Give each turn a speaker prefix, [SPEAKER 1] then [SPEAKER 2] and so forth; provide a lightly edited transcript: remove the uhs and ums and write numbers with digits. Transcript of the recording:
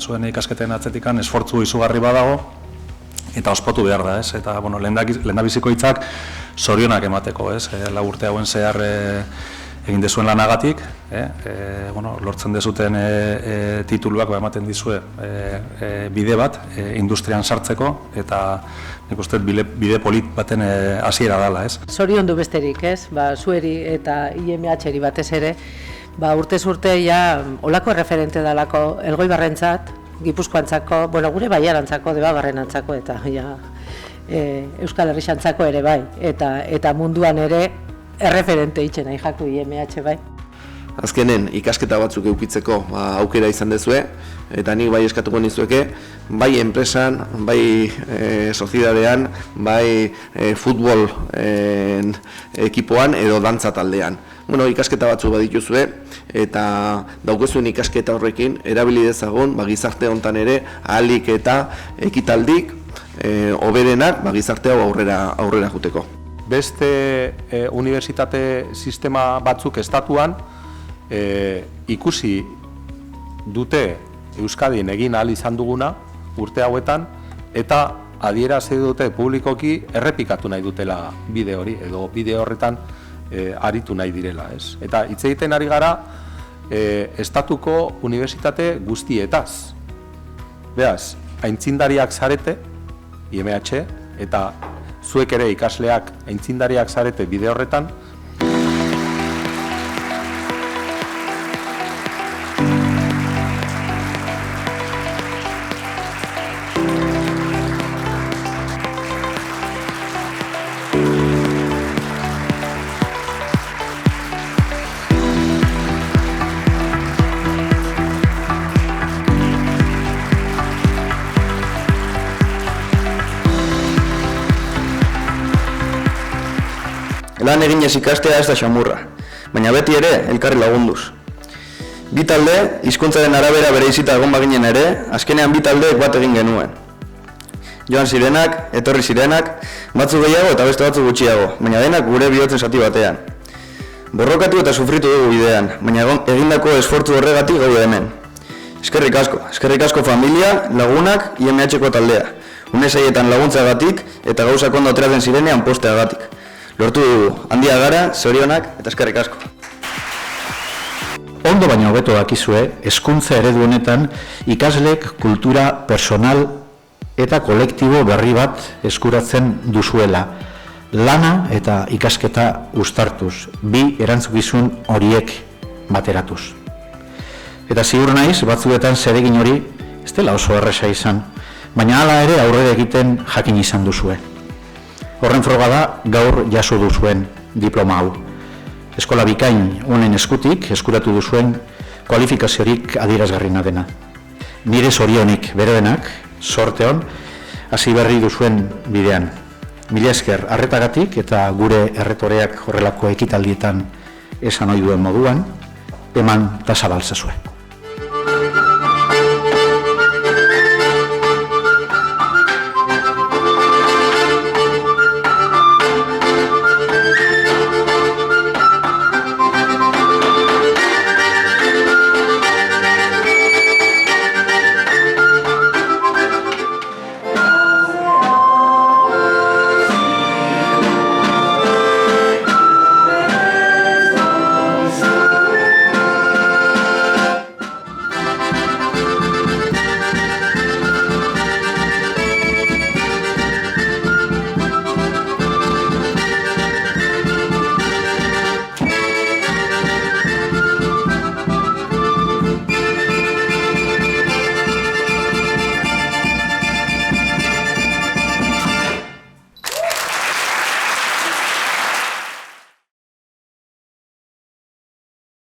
[SPEAKER 1] zuen ikasketen atzetikan esfortzu izugarri badago, eta ospotu behar da, ez? Eta, bueno, lehendabiziko hitzak zorionak emateko, ez? Lau urte hauen zehar egin dezuen lanagatik, bueno, lortzen dezuten tituluak ematen dizue bide bat industrian sartzeko, eta nik uste bide polit baten hasiera dela, ez?
[SPEAKER 2] Zoriondu besterik, ez? Zueri eta IMH-eri batez ere, urtez urte ja olako referente dalako Elgoibarrentzat, Gipuzkoantzako, bueno, gure Baiarantzako, Debabarrenantzako eta ja Euskal Herrixantzako ere bai, eta munduan ere erreferente itzen nahi jaku IMH bai.
[SPEAKER 3] Azkenen ikasketa batzuk eukitzeko aukera izan dezue, eta nik bai eskatuko nizueke, bai enpresan, bai soziedadean, bai futbol ekipoan edo dantza taldean. Bueno, ikasketa batzuk badituzue, eta daukezuen ikasketa horrekin erabili dezagun gizarte hontan ere ahalik eta ekitaldik hoberenak gizarte hau aurrera joteko.
[SPEAKER 4] Beste unibertsitate sistema batzuk estatuan ikusi dute Euskadin egin ahal izan duguna urte hauetan, eta adierazi dute publikoki errepikatu nahi dutela bide hori, edo bide horretan aritu nahi direla, ez? Eta hitz egiten ari gara estatuko unibertsitate guztietaz. Beraz, aintzindariak zarete, IMH, eta zuek ere ikasleak aintzindariak zarete bide horretan.
[SPEAKER 5] Lan eginez ikastea ez da xamurra, baina beti ere elkarri lagunduz. Bi talde, hizkuntzaren arabera bereizita egon baginen ere, azkenean bi taldeek bat egin genuen. Joan zirenak, etorri zirenak, batzu gehiago eta beste batzu gutxiago, baina denak gure bihotzen zati batean. Borrokatu eta sufritu dugu bidean, baina egindako esfortzu horregatik gaude hemen. Eskerrik asko familia, lagunak, IMH-ko taldea. Une zaietan laguntzagatik eta gauzak ondo ateratzen zirenean posteagatik. Lortu dugu, handia gara, zorionak eta eskerrik asko.
[SPEAKER 6] Ondo baina hobeto dakizue, hezkuntza eredu honetan ikaslek kultura personal eta kolektibo berri bat eskuratzen duzuela. Lana eta ikasketa uztartuz, bi erantzukizun horiek bateratuz. Eta ziur naiz, batzuetan zeregin hori ez dela oso erresa izan, baina hala ere aurrera egiten jakin izan duzue. Horren froga da gaur jaso duzuen diploma hau. Eskola bikain honen eskutik eskuratu duzuen kualifikaziorik adierazgarriena dena. Nire zorionik beroenak, sorte hon, hasi berri duzuen bidean. Mila esker arretagatik eta gure erretoreak horrelako ekitaldietan esan ohi duen moduan, eman eta zabaltzazue.